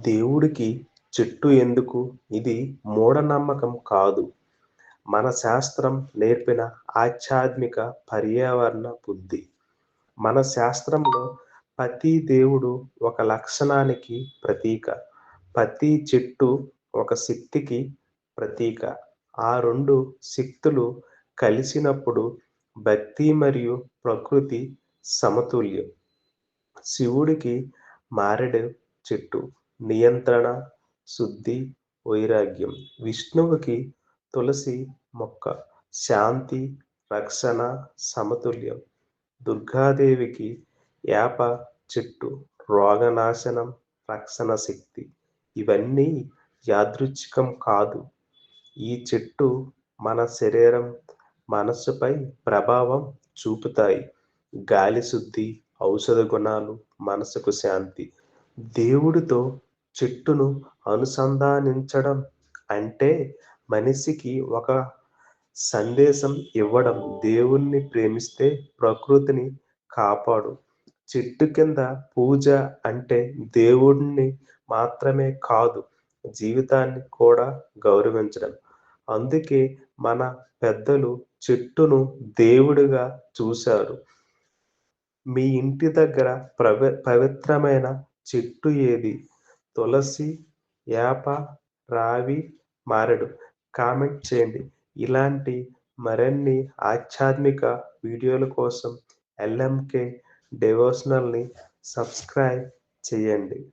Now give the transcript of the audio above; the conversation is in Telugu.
దేవుడికి చెట్టు ఎందుకు? ఇది మూఢనమ్మకం కాదు. మన శాస్త్రం నేర్పిన ఆధ్యాత్మిక పర్యావరణ బుద్ధి. మన శాస్త్రంలో ప్రతి దేవుడు ఒక లక్షణానికి ప్రతీక. ప్రతి చెట్టు ఒక శక్తికి ప్రతీక. ఆ 2 శక్తులు కలిసినప్పుడు భక్తి మరియు ప్రకృతి సమతుల్యం. శివుడికి మారేడు చెట్టు నియంత్రణ, శుద్ధి, వైరాగ్యం. విష్ణువుకి తులసి మొక్క శాంతి, రక్షణ, సమతుల్యం. దుర్గాదేవికి వేప చెట్టు రోగనాశనం, రక్షణ శక్తి. ఇవన్నీ యాదృచ్ఛికం కాదు. ఈ చెట్టు మన శరీరం, మనస్సుపై ప్రభావం చూపుతాయి. గాలి శుద్ధి, ఔషధ గుణాలు, మనసుకు శాంతి. దేవుడితో చెట్టును అనుసంధానించడం అంటే మనిషికి ఒక సందేశం ఇవ్వడం. దేవుణ్ణి ప్రేమిస్తే ప్రకృతిని కాపాడు. చెట్టు కింద పూజ అంటే దేవుడిని మాత్రమే కాదు, జీవితాన్ని కూడా గౌరవించడం. అందుకే మన పెద్దలు చెట్టును దేవుడిగా చూశారు. మీ ఇంటి దగ్గర పవిత్రమైన చెట్టు ఏది? తులసి, వేప, రావి, మారేడు. కామెంట్ చేయండి. ఇలాంటి మరిన్ని ఆధ్యాత్మిక వీడియోల కోసం ఎల్ఎంకే డివోషనల్‌ని సబ్స్క్రైబ్ చేయండి.